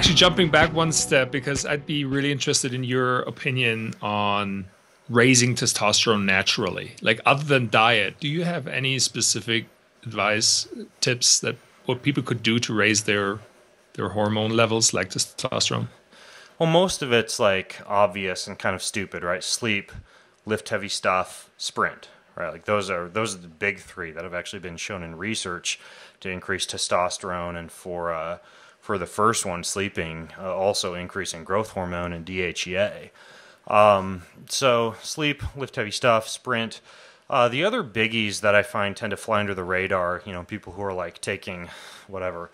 actually jumping back one step because I'd be really interested in your opinion on raising testosterone naturally. Like other than diet, do you have any specific advice, tips that what people could do to raise their hormone levels like testosterone? Well, most of it's like obvious and kind of stupid, right? Sleep, lift heavy stuff, sprint, right? Like those are the big three that have actually been shown in research to increase testosterone, and for the first one, sleeping, also increasing growth hormone and DHEA. So sleep, lift heavy stuff, sprint. The other biggies that I find tend to fly under the radar, people who are like taking whatever,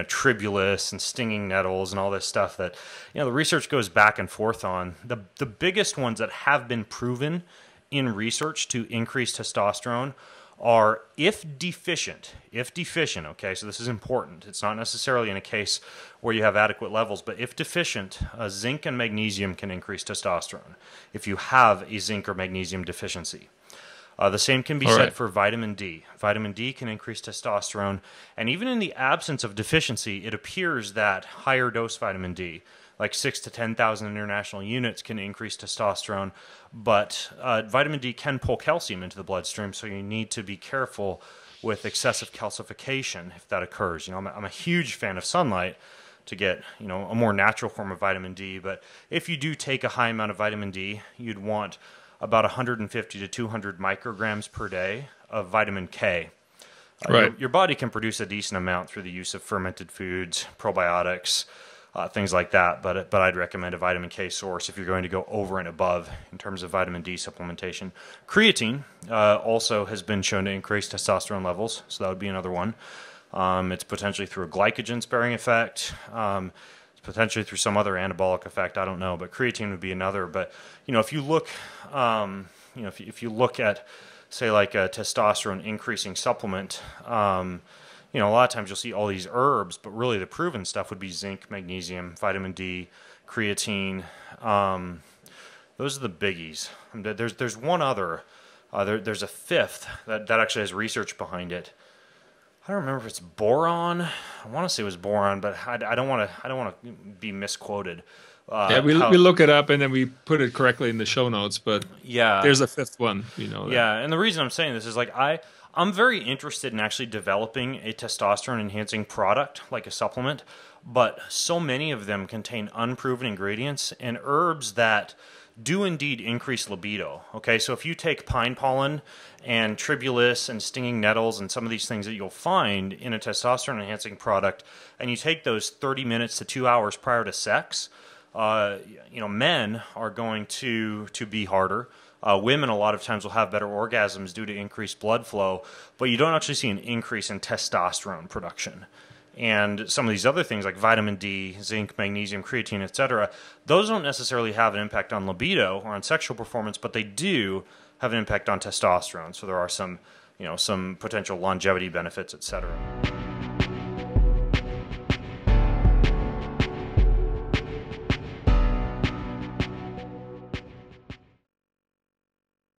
tribulus and stinging nettles and all this stuff that, the research goes back and forth on. The biggest ones that have been proven in research to increase testosterone are if deficient, okay, so this is important. It's not necessarily in a case where you have adequate levels, but if deficient, zinc and magnesium can increase testosterone if you have a zinc or magnesium deficiency. The same can be said for vitamin D. Vitamin D can increase testosterone, and even in the absence of deficiency, it appears that higher dose vitamin D, like 6 to 10,000 international units, can increase testosterone, but vitamin D can pull calcium into the bloodstream, so you need to be careful with excessive calcification if that occurs. I'm a huge fan of sunlight to get, a more natural form of vitamin D, but if you do take a high amount of vitamin D, you'd want about 150 to 200 micrograms per day of vitamin K. Your body can produce a decent amount through the use of fermented foods, probiotics, things like that, but I'd recommend a vitamin K source if you're going to go over and above in terms of vitamin D supplementation. Creatine also has been shown to increase testosterone levels, so that would be another one. It's potentially through a glycogen-sparing effect, potentially through some other anabolic effect, I don't know, but creatine would be another. But if you look, if you look at, say, like a testosterone increasing supplement, a lot of times you'll see all these herbs, but really the proven stuff would be zinc, magnesium, vitamin D, creatine. Those are the biggies. There's one other. There's a fifth that actually has research behind it. I don't remember if it's boron. I want to say it was boron, but I don't want to be misquoted. Yeah, we look it up and then we put it correctly in the show notes. But yeah, there's a fifth one. That. Yeah, and the reason I'm saying this is like I'm very interested in actually developing a testosterone enhancing product, like a supplement, but so many of them contain unproven ingredients and herbs that do indeed increase libido. Okay, so if you take pine pollen and tribulus and stinging nettles and some of these things that you'll find in a testosterone enhancing product, and you take those 30 minutes to 2 hours prior to sex, men are going to be harder. Women a lot of times will have better orgasms due to increased blood flow, but you don't actually see an increase in testosterone production. And some of these other things like vitamin D, zinc, magnesium, creatine, etc., those don't necessarily have an impact on libido or on sexual performance, but they do have an impact on testosterone. So there are some potential longevity benefits, etc.